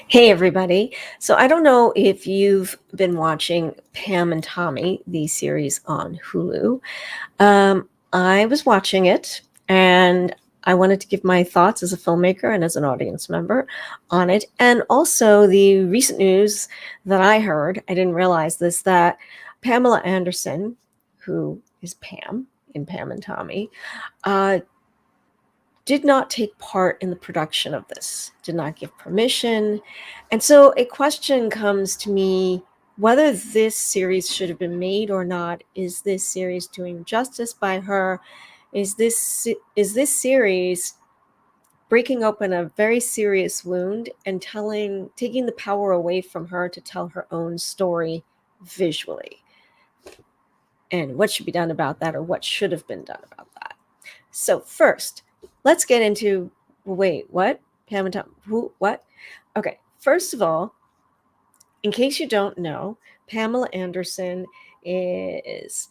Hey, everybody. So I don't know if you've been watching Pam and Tommy, the series on Hulu. I was watching it and I wanted to give my thoughts as a filmmaker and as an audience member on it. And also the recent news that I heard, I didn't realize this, that Pamela Anderson, who is Pam in Pam and Tommy, uh, did not take part in the production of this, did not give permission. And so a question comes to me whether this series should have been made or not. Is this series doing justice by her? Is this series breaking open a very serious wound and taking the power away from her to tell her own story visually? And what should be done about that, or what should have been done about that? So first, let's get into wait, what? Pam and Tom, who, what? Okay, first of all, in case you don't know, Pamela Anderson is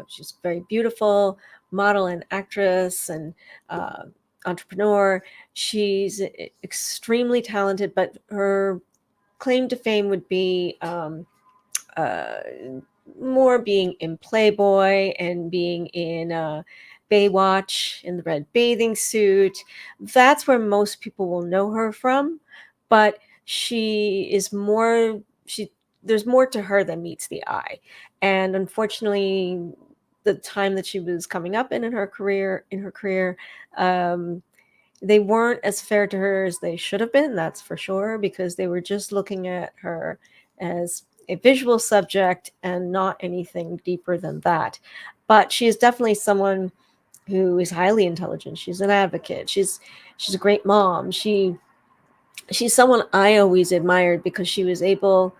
she's very beautiful model and actress and uh, entrepreneur. She's extremely talented, but her claim to fame would be uh, more being in Playboy and being in Baywatch in the red bathing suit. That's where most people will know her from, but she is more she there's more to her than meets the eye. And unfortunately, the time that she was coming up in her career, um, they weren't as fair to her as they should have been, that's for sure, because they were just looking at her as a visual subject and not anything deeper than that. But she is definitely someone who is highly intelligent. She's an advocate. She's a great mom. She's someone I always admired because she was able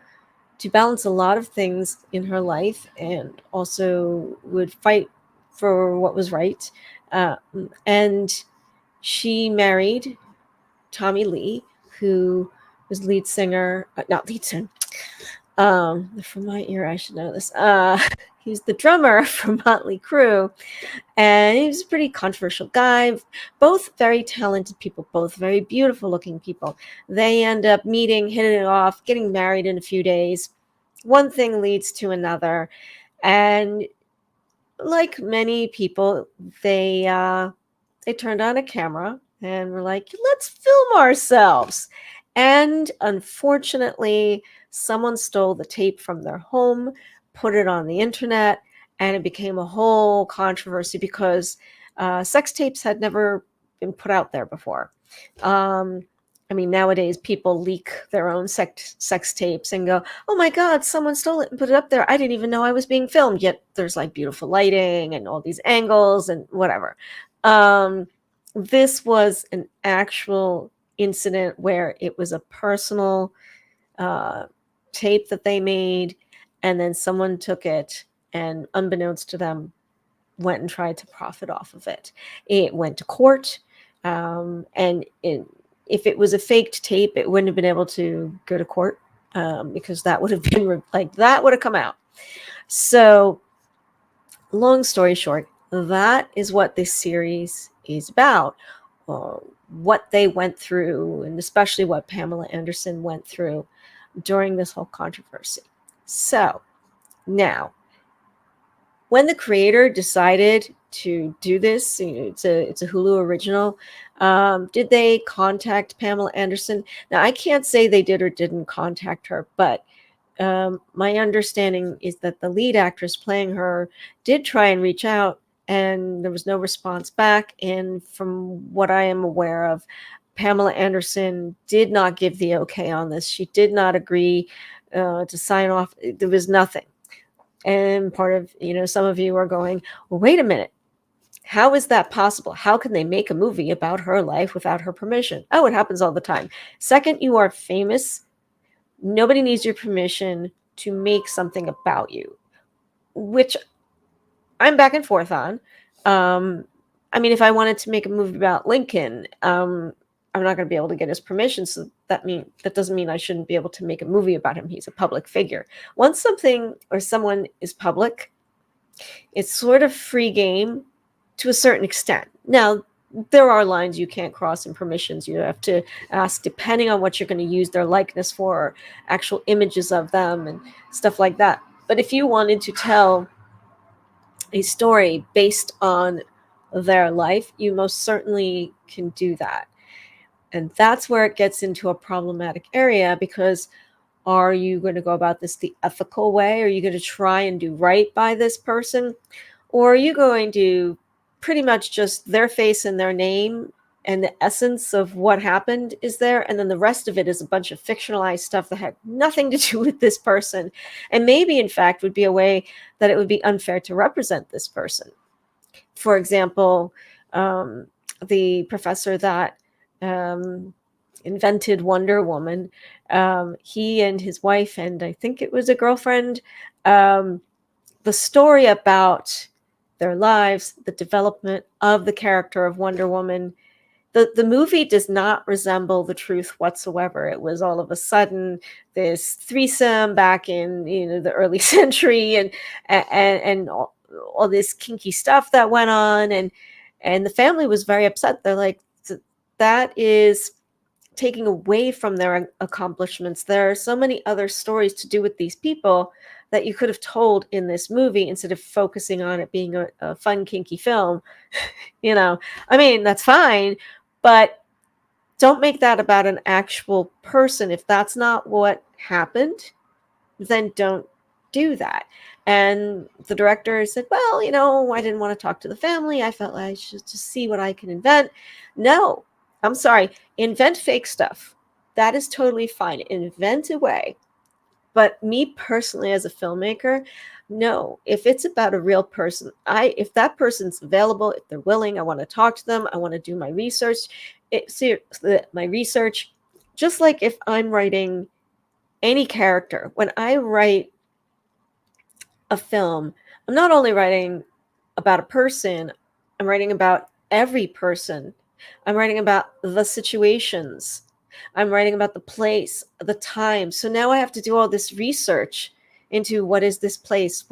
to balance a lot of things in her life and also would fight for what was right. Uh, and she married Tommy Lee, who was lead singer, not lead singer, from my ear, I should know this. He's the drummer for Motley Crue, and he was a pretty controversial guy. Both very talented people, both very beautiful looking people. They end up meeting, hitting it off, getting married in a few days. One thing leads to another, and like many people, they turned on a camera and were like, let's film ourselves. And unfortunately, someone stole the tape from their home, put it on the internet, and it became a whole controversy because sex tapes had never been put out there before. Um, I mean, nowadays people leak their own sex tapes and go, oh my God, someone stole it and put it up there. I didn't even know I was being filmed. Yet there's like beautiful lighting and all these angles and whatever. Um, this was an actual incident where it was a personal uh, tape that they made, and then someone took it and, unbeknownst to them, went and tried to profit off of it. It went to court, if it was a faked tape, it wouldn't have been able to go to court because that would have been like that would have come out. So, long story short, that is what this series is about. Uh, what they went through, and especially what Pamela Anderson went through during this whole controversy. So, now, when the creator decided to do this, it's a Hulu original. Did they contact Pamela Anderson? Now, I can't say they did or didn't contact her, but my understanding is that the lead actress playing her did try and reach out, and there was no response back. And from what I am aware of, Pamela Anderson did not give the okay on this. She did not agree to sign off. There was nothing. And part of, some of you are going, well, wait a minute. How is that possible? How can they make a movie about her life without her permission? Oh, it happens all the time. Second, you are famous. Nobody needs your permission to make something about you, which I'm back and forth on. I mean, if I wanted to make a movie about Lincoln, I'm not going to be able to get his permission. So that doesn't mean I shouldn't be able to make a movie about him. He's a public figure. Once something or someone is public, it's sort of free game to a certain extent. Now, there are lines you can't cross in permissions. You have to ask, depending on what you're going to use their likeness for, or actual images of them and stuff like that. But if you wanted to tell a story based on their life, you most certainly can do that. And that's where it gets into a problematic area, because are you going to go about this the ethical way? Are you going to try and do right by this person? Or are you going to pretty much just their face and their name, and the essence of what happened is there, and then the rest of it is a bunch of fictionalized stuff that had nothing to do with this person, and maybe in fact would be a way that it would be unfair to represent this person? For example, the professor that invented Wonder Woman, he and his wife, and I think it was a girlfriend, um, the story about their lives, the development of the character of Wonder Woman, the movie does not resemble the truth whatsoever. It was all of a sudden this threesome back in, the early century, and all this kinky stuff that went on, and the family was very upset. They're like, that is taking away from their accomplishments. There are so many other stories to do with these people that you could have told in this movie, instead of focusing on it being a fun kinky film. I mean, that's fine, but don't make that about an actual person. If that's not what happened, then don't do that. And the director said, well, I didn't want to talk to the family. I felt like I should just see what I can invent. No, I'm sorry. Invent fake stuff. That is totally fine. Invent a way. But me personally, as a filmmaker, no. If it's about a real person, if that person's available, if they're willing, I want to talk to them. I want to do my research. My research, just like if I'm writing any character, when I write a film, I'm not only writing about a person, I'm writing about every person. I'm writing about the situations. I'm writing about the place, the time. So now I have to do all this research into what is this place?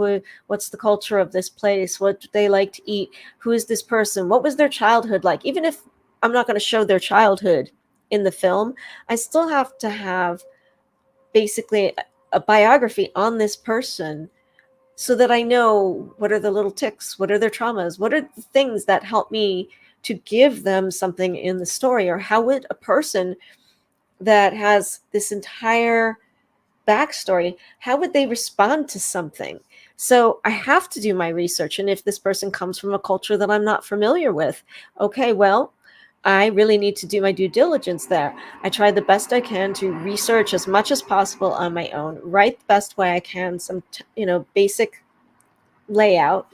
What's the culture of this place? What do they like to eat? Who is this person? What was their childhood like? Even if I'm not going to show their childhood in the film, I still have to have basically a biography on this person, so that I know what are the little ticks, what are their traumas, what are the things that help me to give them something in the story, or how would a person that has this entire backstory, how would they respond to something? So I have to do my research. And if this person comes from a culture that I'm not familiar with, okay, well, I really need to do my due diligence there. I try the best I can to research as much as possible on my own, write the best way I can, some basic layout.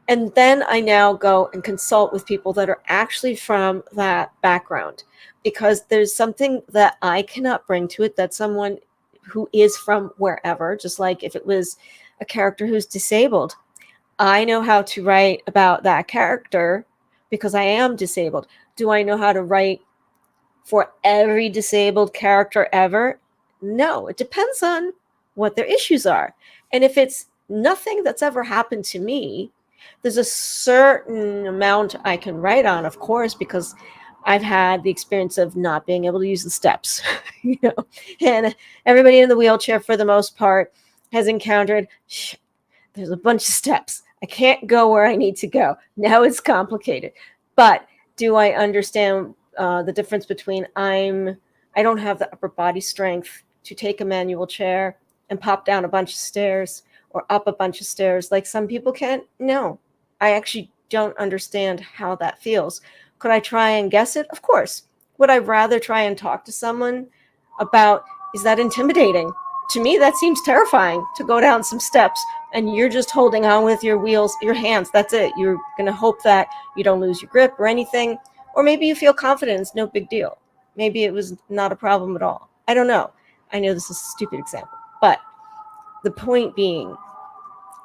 And then I now go and consult with people that are actually from that background, because there's something that I cannot bring to it that someone who is from wherever, just like if it was a character who's disabled, I know how to write about that character because I am disabled. Do I know how to write for every disabled character ever? No, it depends on what their issues are. And if it's nothing that's ever happened to me, there's a certain amount I can write on, of course, because I've had the experience of not being able to use the steps, and everybody in the wheelchair, for the most part, has encountered, there's a bunch of steps. I can't go where I need to go. Now it's complicated. But do I understand the difference between I don't have the upper body strength to take a manual chair and pop down a bunch of stairs or up a bunch of stairs like some people can? No, I actually don't understand how that feels. Could I try and guess it? Of course. Would I rather try and talk to someone about, is that intimidating? To me, that seems terrifying, to go down some steps and you're just holding on with your wheels, your hands. That's it. You're going to hope that you don't lose your grip or anything. Or maybe you feel confident. It's no big deal. Maybe it was not a problem at all. I don't know. I know this is a stupid example, but the point being,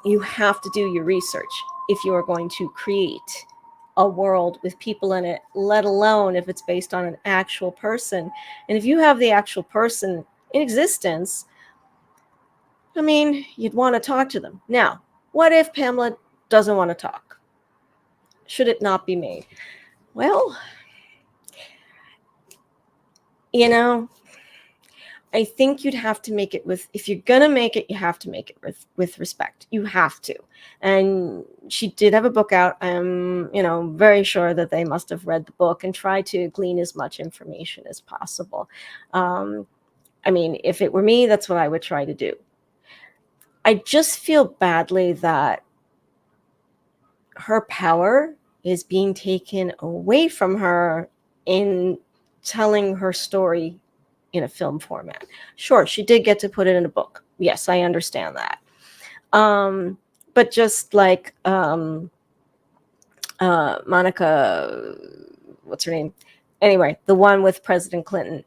you have to do your research if you are going to create a world with people in it, let alone if it's based on an actual person. And if you have the actual person in existence, I mean, you'd want to talk to them. Now, what if Pamela doesn't want to talk? Should it not be made? Well, You know, I think you'd have to make it with, if you're going to make it, you have to make it with respect. You have to. And she did have a book out. I'm, very sure that they must have read the book and tried to glean as much information as possible. I mean, if it were me, that's what I would try to do. I just feel badly that her power is being taken away from her in telling her story in a film format. Sure, she did get to put it in a book. Yes, I understand that. But just like Monica, what's her name? Anyway, the one with President Clinton.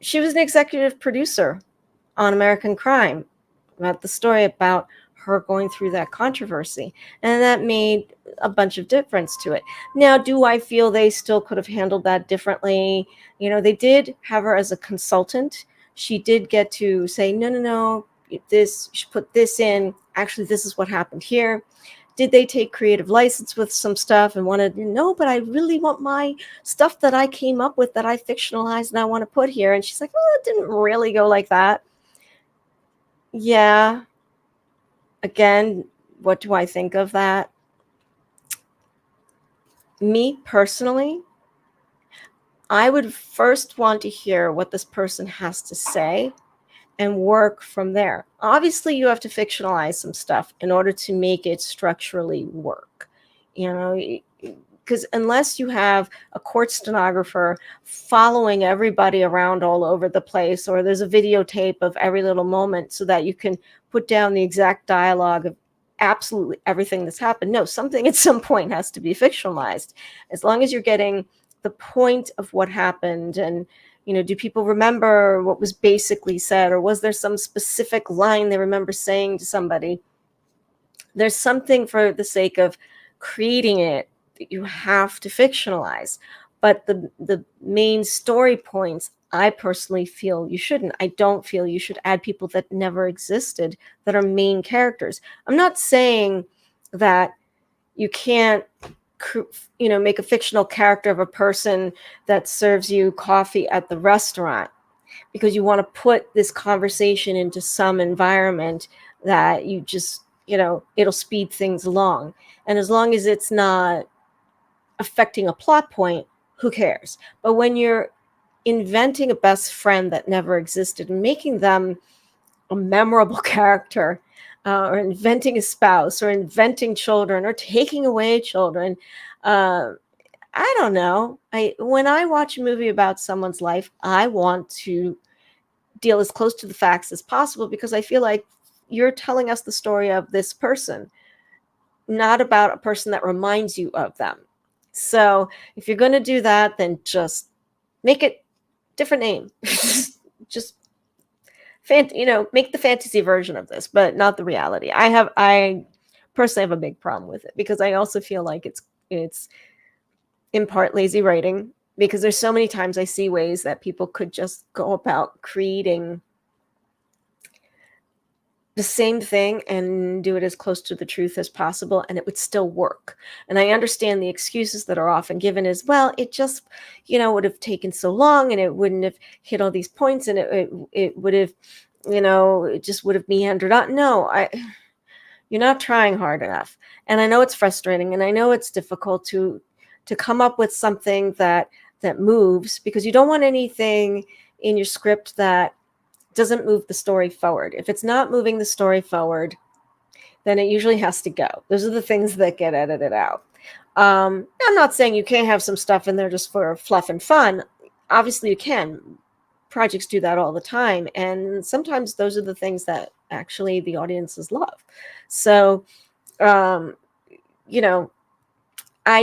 She was an executive producer on American Crime, about the story about her going through that controversy. And that made a bunch of difference to it. Now, do I feel they still could have handled that differently? They did have her as a consultant. She did get to say, no, this, you should put this in. Actually, this is what happened here. Did they take creative license with some stuff and wanted to know, but I really want my stuff that I came up with, that I fictionalized, and I want to put here. And she's like, well, it didn't really go like that. Yeah. Again, what do I think of that? Me personally, I would first want to hear what this person has to say and work from there. Obviously, you have to fictionalize some stuff in order to make it structurally work. Because unless you have a court stenographer following everybody around all over the place, or there's a videotape of every little moment so that you can put down the exact dialogue of absolutely everything that's happened. No, something at some point has to be fictionalized. As long as you're getting the point of what happened, and do people remember what was basically said, or was there some specific line they remember saying to somebody? There's something, for the sake of creating it, that you have to fictionalize. But the main story points, I personally feel you shouldn't. I don't feel you should add people that never existed that are main characters. I'm not saying that you can't make a fictional character of a person that serves you coffee at the restaurant, because you want to put this conversation into some environment that you just, it'll speed things along. And as long as it's not affecting a plot point, who cares? But when you're inventing a best friend that never existed and making them a memorable character, or inventing a spouse, or inventing children, or taking away children, I don't know. When I watch a movie about someone's life, I want to deal as close to the facts as possible, because I feel like you're telling us the story of this person, not about a person that reminds you of them. So if you're going to do that, then just make it different name. Just make the fantasy version of this, but not the reality. I personally have a big problem with it, because I also feel like it's in part lazy writing, because there's so many times I see ways that people could just go about creating the same thing and do it as close to the truth as possible, and it would still work. And I understand the excuses that are often given is, well, it just, would have taken so long, and it wouldn't have hit all these points, and it would have, it just would have meandered on. No, you're not trying hard enough. And I know it's frustrating, and I know it's difficult to come up with something that moves, because you don't want anything in your script that doesn't move the story forward. If it's not moving the story forward, then it usually has to go. Those are the things that get edited out. I'm not saying you can't have some stuff in there just for fluff and fun. Obviously you can. Projects do that all the time. And sometimes those are the things that actually the audiences love. So, I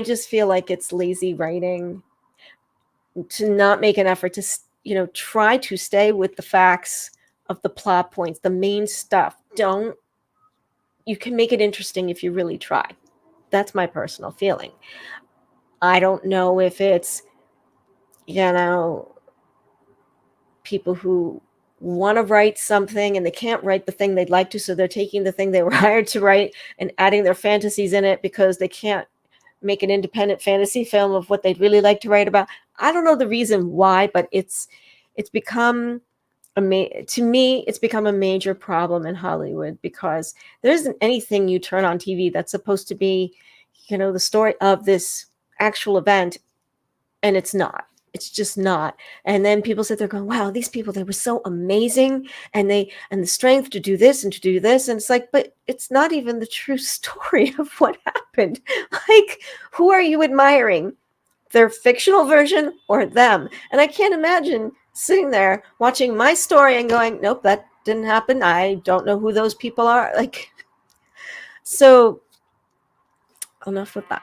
just feel like it's lazy writing to not make an effort to, try to stay with the facts of the plot points, the main stuff. You can make it interesting if you really try. That's my personal feeling. I don't know if it's, people who want to write something and they can't write the thing they'd like to, so they're taking the thing they were hired to write and adding their fantasies in it because they can't make an independent fantasy film of what they'd really like to write about. I don't know the reason why, but it's become to me, it's become a major problem in Hollywood, because there isn't anything you turn on TV that's supposed to be, the story of this actual event, and it's not. It's just not. And then people sit there going, wow, these people, they were so amazing, and the strength to do this and to do this. And it's like, but it's not even the true story of what happened. Like, who are you admiring? Their fictional version or them? And I can't imagine sitting there watching my story and going, nope, that didn't happen. I don't know who those people are. Like, so enough with that.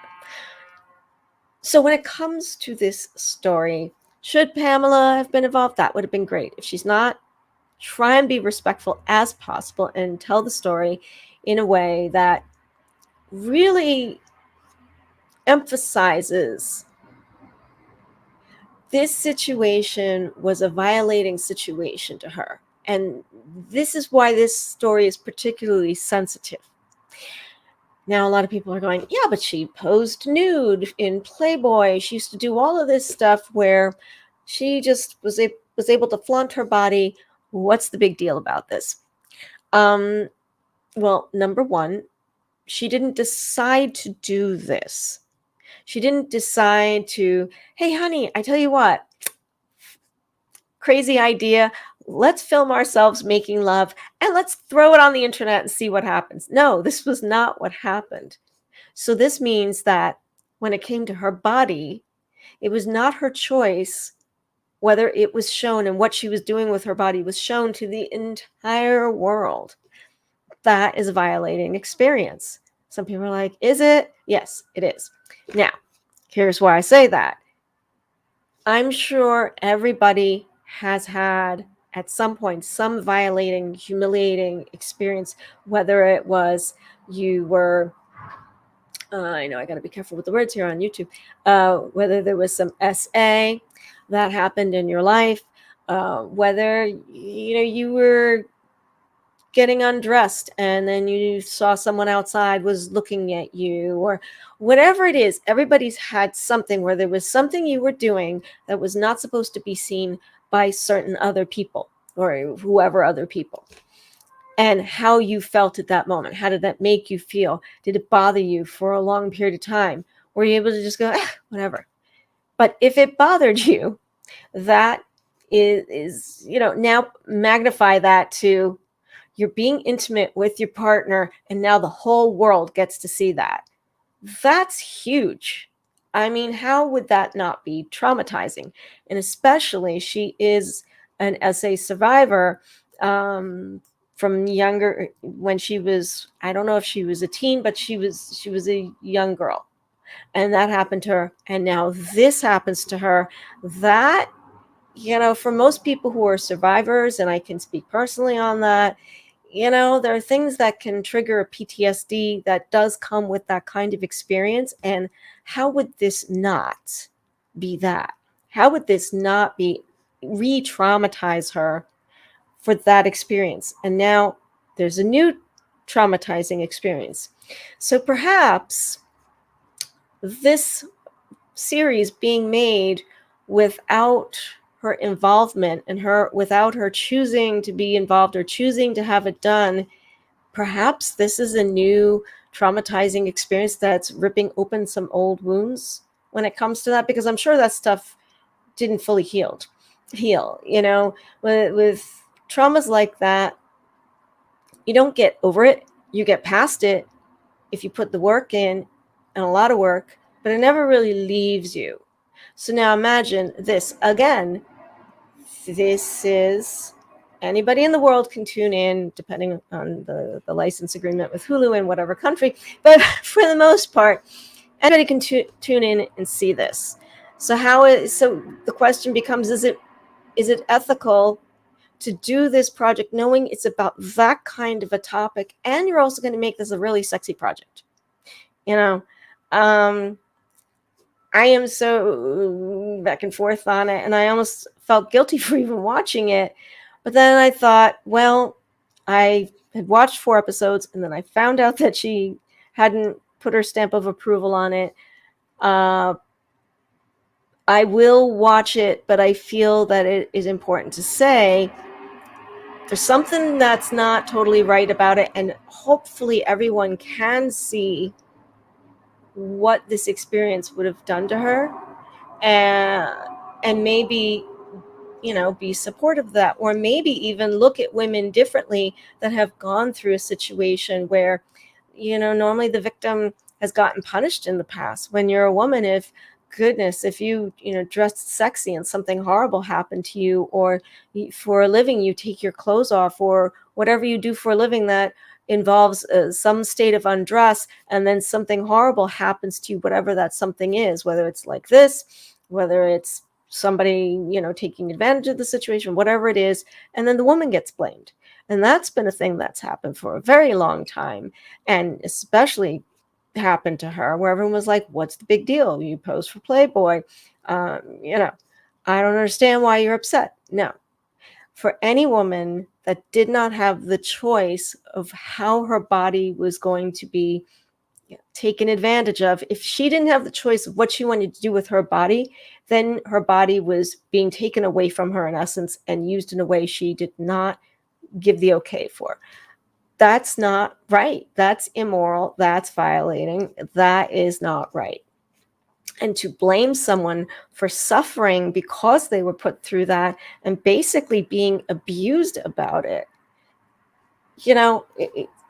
So when it comes to this story, should Pamela have been involved? That would have been great. If she's not, try and be respectful as possible and tell the story in a way that really emphasizes this situation was a violating situation to her. And this is why this story is particularly sensitive. Now, a lot of people are going, yeah, but she posed nude in Playboy. She used to do all of this stuff where she just was able to flaunt her body. What's the big deal about this? Well, number one, she didn't decide to do this. She didn't decide to, hey, honey, I tell you what, crazy idea. Let's film ourselves making love and let's throw it on the internet and see what happens. No, this was not what happened. So this means that when it came to her body, it was not her choice whether it was shown, and what she was doing with her body was shown to the entire world. That is a violating experience. Some people are like, is it? Yes, it is. Now, here's why I say that. I'm sure everybody has had at some point some violating, humiliating experience, whether it was you were, I know I got to be careful with the words here on YouTube, whether there was some SA that happened in your life, whether you were getting undressed and then you saw someone outside was looking at you, or whatever it is. Everybody's had something where there was something you were doing that was not supposed to be seen by certain other people or whoever other people, and how you felt at that moment. How did that make you feel? Did it bother you for a long period of time? Were you able to just go, whatever? But if it bothered you, that is now magnify that to, you're being intimate with your partner, and now the whole world gets to see that. That's huge. I mean, how would that not be traumatizing? And especially, she is an SA survivor, from younger, when she was, I don't know if she was a teen, but she was a young girl, and that happened to her. And now this happens to her. That, for most people who are survivors, and I can speak personally on that, there are things that can trigger a PTSD that does come with that kind of experience. And how would this not be that? How would this not be re-traumatize her for that experience? And now there's a new traumatizing experience. So perhaps this series being made without her involvement, and without her choosing to be involved or choosing to have it done, perhaps this is a new traumatizing experience that's ripping open some old wounds when it comes to that, because I'm sure that stuff didn't fully heal. With traumas like that, you don't get over it, you get past it if you put the work in, and a lot of work, but it never really leaves you. So now imagine this again. This is, anybody in the world can tune in, depending on the license agreement with Hulu in whatever country. But for the most part, anybody can tune in and see this. So so the question becomes, is it ethical to do this project knowing it's about that kind of a topic, and you're also going to make this a really sexy project? I am so back and forth on it, and I almost felt guilty for even watching it. But then I thought, well, I had watched 4 episodes, and then I found out that she hadn't put her stamp of approval on it. I will watch it, but I feel that it is important to say there's something that's not totally right about it, and hopefully everyone can see what this experience would have done to her, and maybe, be supportive of that, or maybe even look at women differently that have gone through a situation where, normally the victim has gotten punished in the past. When you're a woman, if goodness, if you dressed sexy and something horrible happened to you, or for a living you take your clothes off, or whatever you do for a living that involves some state of undress, and then something horrible happens to you, whatever that something is, whether it's like this, whether it's somebody taking advantage of the situation, whatever it is, and then the woman gets blamed. And that's been a thing that's happened for a very long time, and especially happened to her, where everyone was like, what's the big deal? You pose for Playboy. you know I don't understand why you're upset. No, for any woman that did not have the choice of how her body was going to be taken advantage of, if she didn't have the choice of what she wanted to do with her body, then her body was being taken away from her in essence, and used in a way she did not give the okay for. That's not right. That's immoral. That's violating. That is not right. And to blame someone for suffering because they were put through that and basically being abused about it,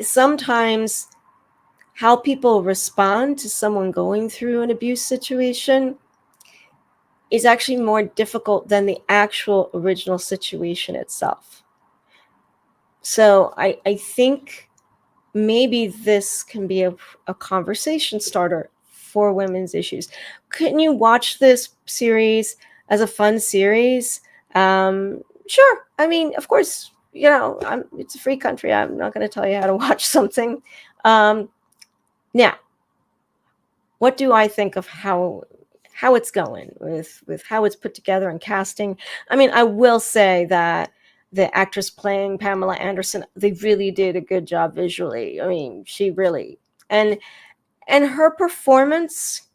sometimes how people respond to someone going through an abuse situation is actually more difficult than the actual original situation itself. So I think maybe this can be a conversation starter for women's issues. Couldn't you watch this series as a fun series? Sure. I mean, of course, it's a free country. I'm not going to tell you how to watch something. Now, what do I think of how it's going with how it's put together and casting? I mean, I will say that the actress playing Pamela Anderson, they really did a good job visually. I mean, she really, and her performance,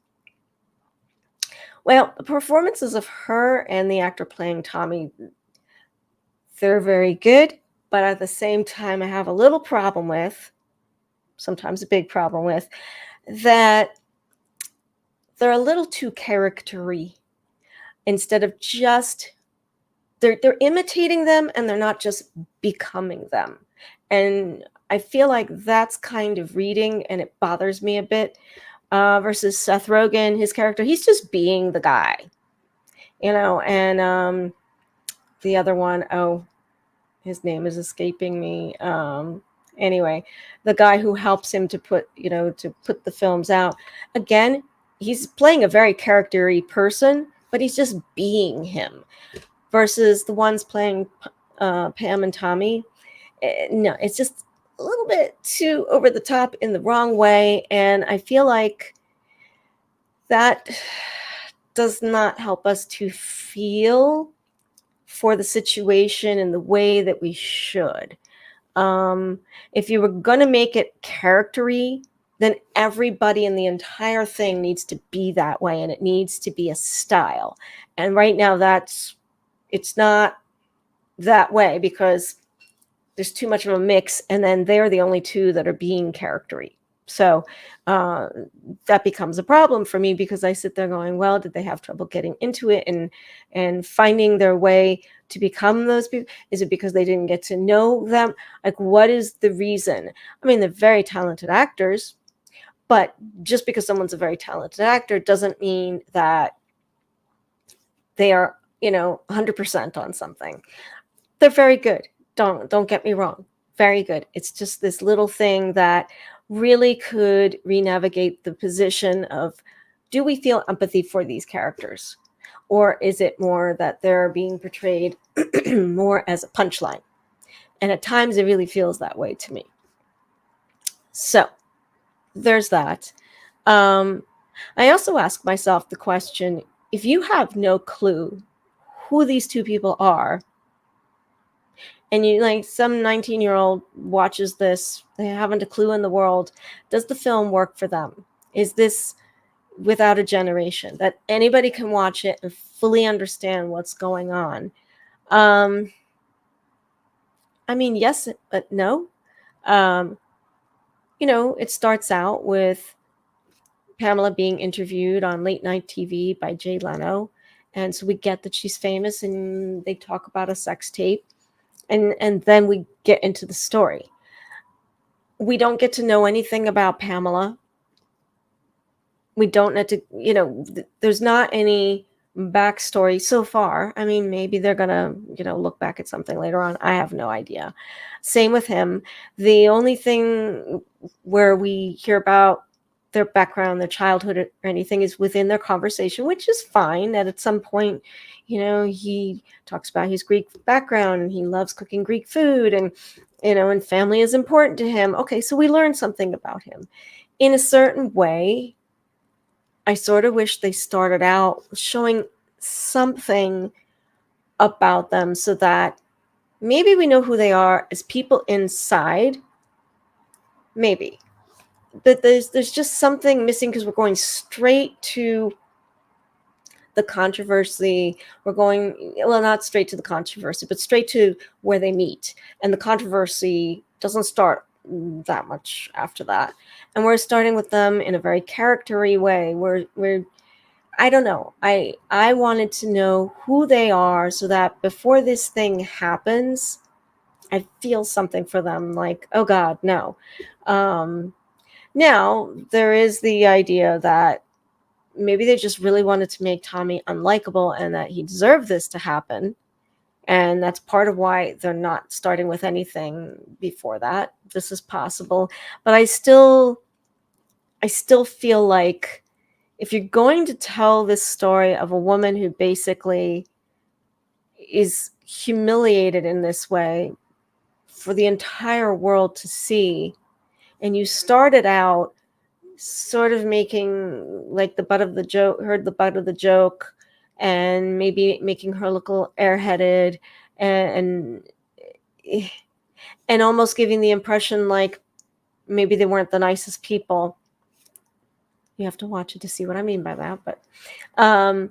well, the performances of her and the actor playing Tommy, they're very good, but at the same time I have a little problem with, sometimes a big problem with, that they're a little too charactery, instead of just they're imitating them, and they're not just becoming them. And I feel like that's kind of reading, and it bothers me a bit. Versus Seth Rogen, his character, he's just being the guy, and the other one, oh, his name is escaping me. Anyway, the guy who helps him to put the films out. Again, he's playing a very character-y person, but he's just being him. Versus the ones playing Pam and Tommy, no, it's just a little bit too over the top in the wrong way, and I feel like that does not help us to feel for the situation in the way that we should. If you were going to make it charactery, then everybody in the entire thing needs to be that way, and it needs to be a style. And right now, it's not that way, because there's too much of a mix, and then they're the only two that are being charactery. So that becomes a problem for me, because I sit there going, well, did they have trouble getting into it and finding their way to become those people? Is it because they didn't get to know them? Like, what is the reason? I mean, they're very talented actors, but just because someone's a very talented actor doesn't mean that they are 100% on something. They're very good. Don't get me wrong. Very good. It's just this little thing that really could re-navigate the position of, do we feel empathy for these characters? Or is it more that they're being portrayed more as a punchline? And at times it really feels that way to me. So there's that. I also ask myself the question, if you have no clue who these two people are, and you, like, some 19-year-old watches this, they haven't a clue in the world, does the film work for them? Is this without a generation, that anybody can watch it and fully understand what's going on. Um, I mean, yes, but no. Um, it starts out with Pamela being interviewed on late night TV by Jay Leno. And so we get that she's famous, and they talk about a sex tape. And then we get into the story. We don't get to know anything about Pamela. We don't need to, there's not any backstory so far. I mean, maybe they're gonna, look back at something later on. I have no idea. Same with him. The only thing where we hear about their background, their childhood, or anything is within their conversation, which is fine. And at some point, he talks about his Greek background and he loves cooking Greek food, and family is important to him. Okay, so we learn something about him. In a certain way, I sort of wish they started out showing something about them so that maybe we know who they are as people inside. Maybe. But there's just something missing because we're going straight to the controversy. We're going, well, not straight to the controversy, but straight to where they meet. And the controversy doesn't start that much after that. And we're starting with them in a very character-y way. We're I don't know. I wanted to know who they are so that before this thing happens, I feel something for them. Like, oh God, no. Now there is the idea that maybe they just really wanted to make Tommy unlikable and that he deserved this to happen. And that's part of why they're not starting with anything before that. This is possible. But I still feel like if you're going to tell this story of a woman who basically is humiliated in this way for the entire world to see, and you started out sort of making like the butt of the joke, heard the butt of the joke, and maybe making her look a little airheaded, and and almost giving the impression like maybe they weren't the nicest people. You have to watch it to see what I mean by that, but and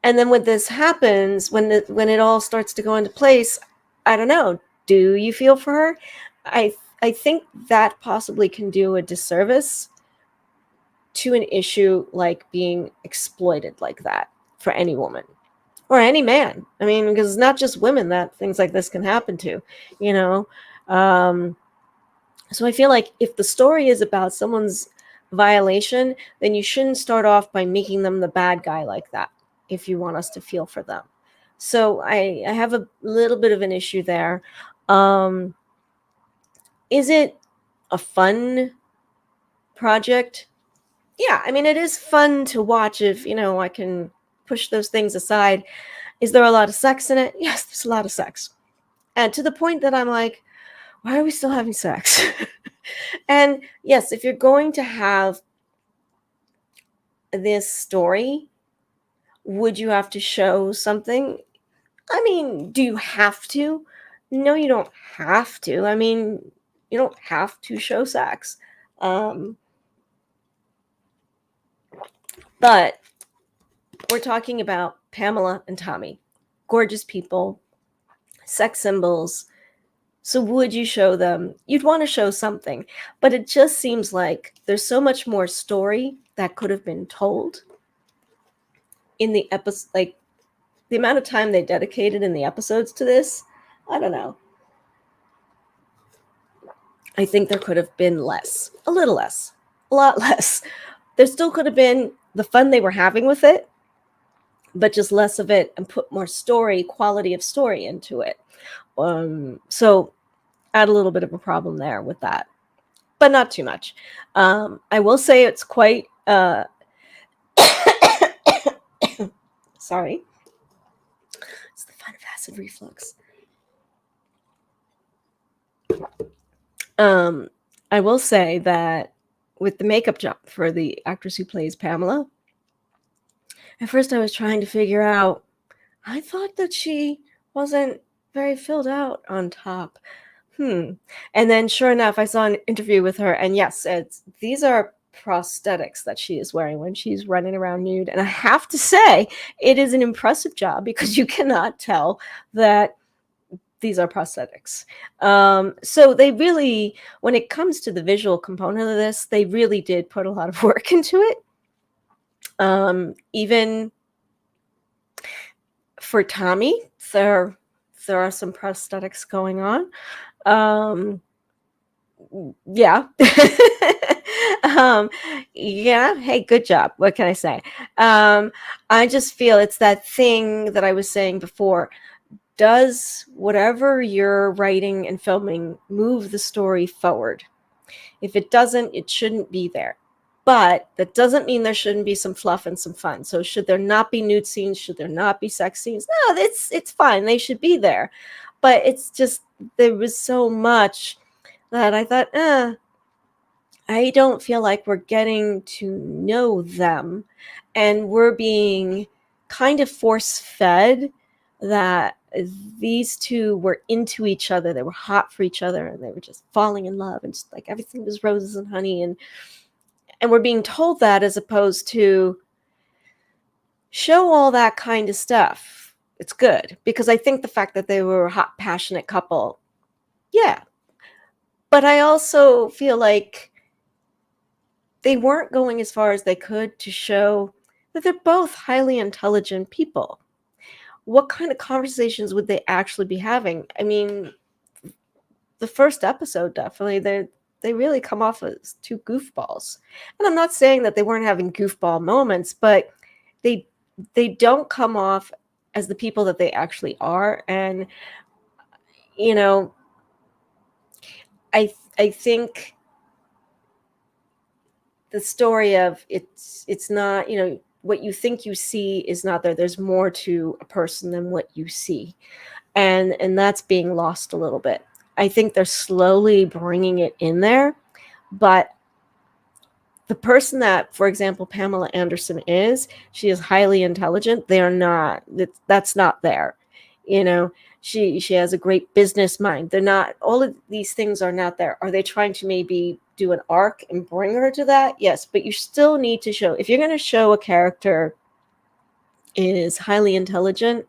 then when this happens, when it all starts to go into place, I don't know. Do you feel for her? I think that possibly can do a disservice to an issue like being exploited like that for any woman or any man. I mean, because it's not just women that things like this can happen to, you know. Um, so I feel like if the story is about someone's violation, then you shouldn't start off by making them the bad guy like that if you want us to feel for them. So I have a little bit of an issue there. Um, is it a fun project? Yeah, I mean, it is fun to watch if, I can push those things aside. Is there a lot of sex in it? Yes, there's a lot of sex. And to the point that I'm like, why are we still having sex? And yes, if you're going to have this story, would you have to show something? I mean, do you have to? No, you don't have to. I mean, you don't have to show sex. Um, but we're talking about Pamela and Tommy, gorgeous people, sex symbols. So would you show them? You'd want to show something, but it just seems like there's so much more story that could have been told in the episode. Like the amount of time they dedicated in the episodes to this, I don't know. I think there could have been less, a little less, a lot less. There still could have been the fun they were having with it, but just less of it and put more story, quality of story into it. So add a little bit of a problem there with that, but not too much. I will say it's quite, sorry, it's the fun of acid reflux. I will say that with the makeup job for the actress who plays Pamela, at first I was trying to figure out, I thought that she wasn't very filled out on top. And then sure enough, I saw an interview with her, and yes, these are prosthetics that she is wearing when she's running around nude. And I have to say, it is an impressive job because you cannot tell that these are prosthetics. So they really, when it comes to the visual component of this, they really did put a lot of work into it. Even for Tommy, there are some prosthetics going on. Yeah. um, yeah. Hey, good job. What can I say? I just feel it's that thing that I was saying before. Does whatever you're writing and filming move the story forward? If it doesn't, it shouldn't be there. But that doesn't mean there shouldn't be some fluff and some fun. So should there not be nude scenes? Should there not be sex scenes? No, it's fine. They should be there. But it's just there was so much that I thought, I don't feel like we're getting to know them, and we're being kind of force fed that these two were into each other. They were hot for each other, and they were just falling in love, and just like everything was roses and honey, and we're being told that as opposed to show all that kind of stuff. It's good because I think the fact that they were a hot, passionate couple, yeah. But I also feel like they weren't going as far as they could to show that they're both highly intelligent people. What kind of conversations would they actually be having? I mean, the first episode definitely they really come off as two goofballs. And I'm not saying that they weren't having goofball moments, but they they don't come off as the people that they actually are. And you know, I think the story of it's not, what you think you see is not there. There's more to a person than what you see, and that's being lost a little bit. I think they're slowly bringing it in there, but the person that, for example, Pamela Anderson is, she is highly intelligent. They're not. That's not there. You know, she has a great business mind. They're not. All of these things are not there. Are they trying to maybe do an arc and bring her to that? Yes, but you still need to show. If you're going to show a character is highly intelligent,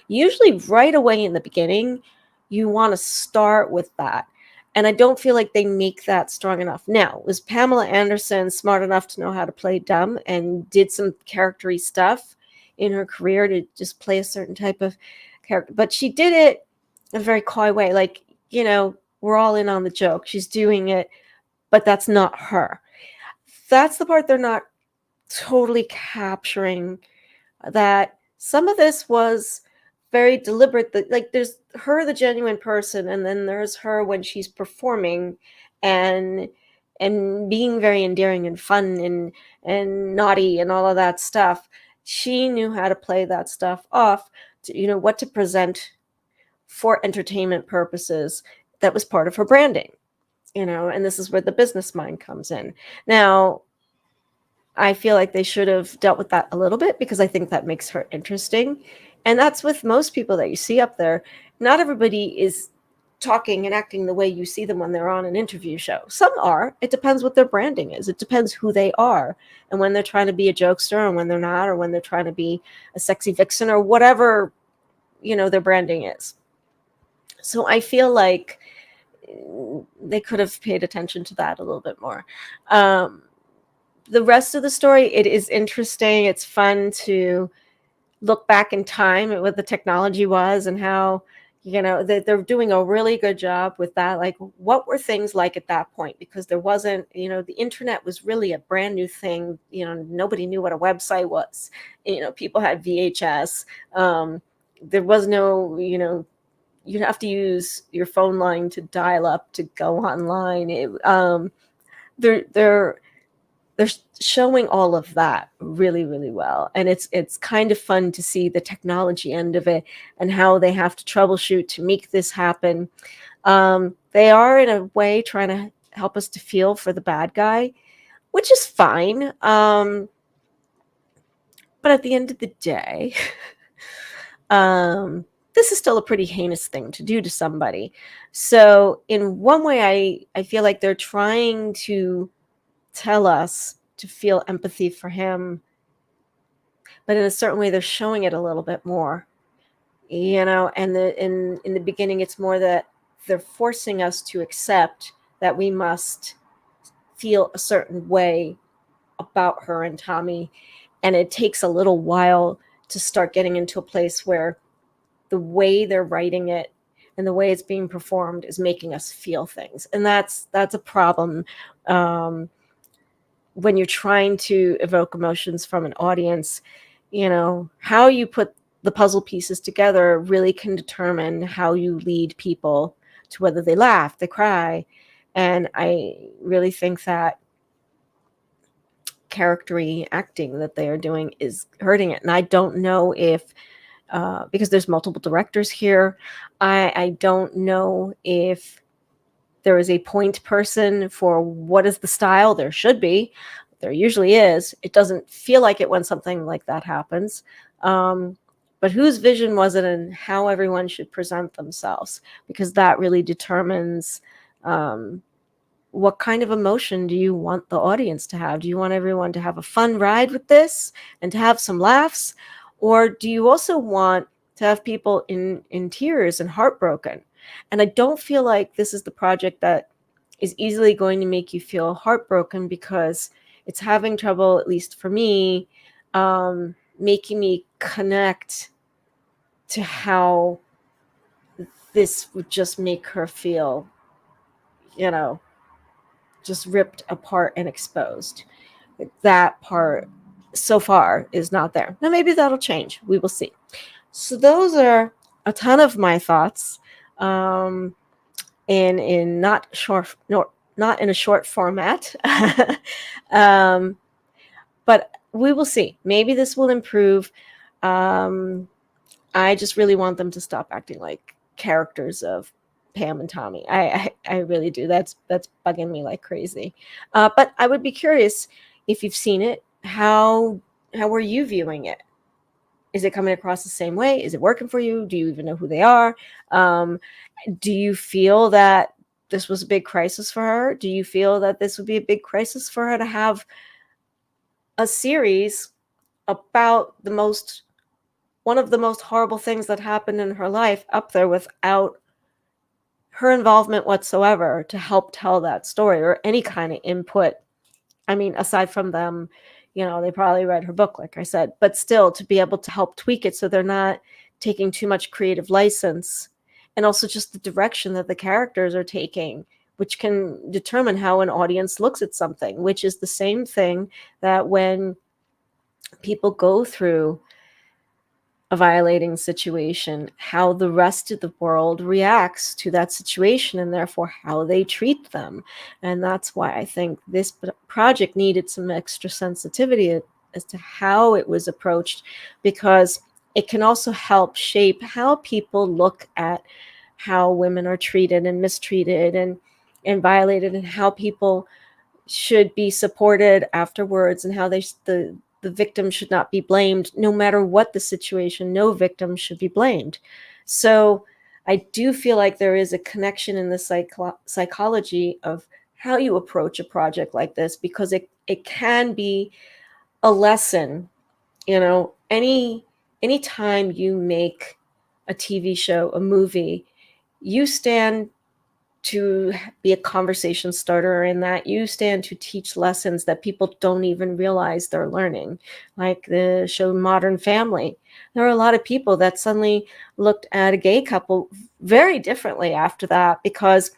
usually right away in the beginning, you want to start with that. And I don't feel like they make that strong enough. Now, was Pamela Anderson smart enough to know how to play dumb and did some charactery stuff in her career to just play a certain type of character? But she did it in a very coy way. Like, we're all in on the joke. She's doing it, but that's not her. That's the part they're not totally capturing, that some of this was very deliberate. That, like, there's her, the genuine person, and then there's her when she's performing and being very endearing and fun and naughty and all of that stuff. She knew how to play that stuff off to, what to present for entertainment purposes. That was part of her branding, and this is where the business mind comes in. Now, I feel like they should have dealt with that a little bit because I think that makes her interesting. And that's with most people that you see up there. Not everybody is talking and acting the way you see them when they're on an interview show. Some are. It depends what their branding is. It depends who they are and when they're trying to be a jokester and when they're not, or when they're trying to be a sexy vixen or whatever, their branding is. So I feel like they could have paid attention to that a little bit more. The rest of the story, it is interesting. It's fun to look back in time at what the technology was and how, they're doing a really good job with that. Like, what were things like at that point? Because there wasn't, the internet was really a brand new thing. Nobody knew what a website was. People had VHS. There was no, you'd have to use your phone line to dial up to go online. They're showing all of that really, really well. And it's kind of fun to see the technology end of it and how they have to troubleshoot to make this happen. They are, in a way, trying to help us to feel for the bad guy, which is fine. But at the end of the day, this is still a pretty heinous thing to do to somebody. So in one way, I feel like they're trying to tell us to feel empathy for him, but in a certain way they're showing it a little bit more, and in the beginning it's more that they're forcing us to accept that we must feel a certain way about her and Tommy, and it takes a little while to start getting into a place where the way they're writing it and the way it's being performed is making us feel things, and that's a problem. When you're trying to evoke emotions from an audience, how you put the puzzle pieces together really can determine how you lead people to whether they laugh, they cry. And I really think that charactery acting that they are doing is hurting it. And I don't know if, because there's multiple directors here, I don't know if there is a point person for what is the style. There should be. There usually is. It doesn't feel like it when something like that happens. But whose vision was it and how everyone should present themselves? Because that really determines what kind of emotion do you want the audience to have? Do you want everyone to have a fun ride with this and to have some laughs? Or do you also want to have people in tears and heartbroken? And I don't feel like this is the project that is easily going to make you feel heartbroken, because it's having trouble, at least for me, making me connect to how this would just make her feel, you know, just ripped apart and exposed. That part so far is not there. Now maybe that'll change. We will see. So those are a ton of my thoughts, in not short, not in a short format. um, but we will see. Maybe this will improve. Um, I just really want them to stop acting like characters of Pam and Tommy. I really do. That's bugging me like crazy. But I would be curious if you've seen it. How were you viewing it? Is it coming across the same way? Is it working for you? Do you even know who they are? Um, do you feel that this was a big crisis for her? Do you feel that this would be a big crisis for her to have a series about the most one of the most horrible things that happened in her life up there without her involvement whatsoever to help tell that story or any kind of input? I mean, aside from them, they probably read her book, like I said, but still to be able to help tweak it so they're not taking too much creative license, and also just the direction that the characters are taking, which can determine how an audience looks at something, which is the same thing that when people go through a violating situation, how the rest of the world reacts to that situation and therefore how they treat them. And that's why I think this project needed some extra sensitivity as to how it was approached, because it can also help shape how people look at how women are treated and mistreated and violated, and how people should be supported afterwards, and how the victim should not be blamed. No matter what the situation, no victim should be blamed. So I do feel like there is a connection in the psychology of how you approach a project like this, because it can be a lesson. Any time you make a TV show, a movie, you stand to be a conversation starter, in that you stand to teach lessons that people don't even realize they're learning. Like the show Modern Family. There were a lot of people that suddenly looked at a gay couple very differently after that, because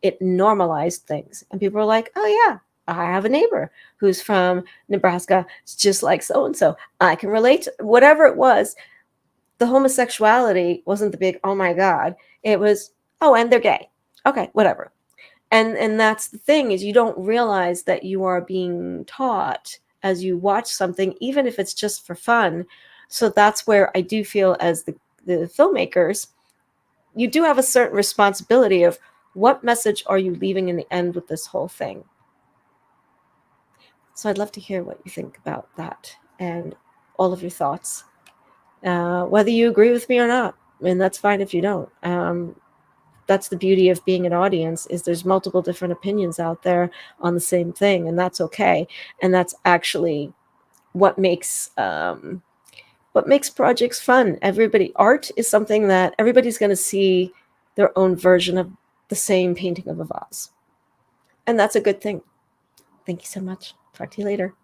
it normalized things. And people were like, oh yeah, I have a neighbor who's from Nebraska. It's just like so-and-so. I can relate to whatever it was. The homosexuality wasn't the big, oh my God. It was, oh, and they're gay. Okay, whatever. And that's the thing, is you don't realize that you are being taught as you watch something, even if it's just for fun. So that's where I do feel, as the filmmakers, you do have a certain responsibility of what message are you leaving in the end with this whole thing. So I'd love to hear what you think about that and all of your thoughts, whether you agree with me or not. And that's fine if you don't. that's the beauty of being an audience, is there's multiple different opinions out there on the same thing, and that's okay. And that's actually what makes projects fun. Art is something that everybody's going to see their own version of the same painting of a vase, and that's a good thing. Thank you so much. Talk to you later.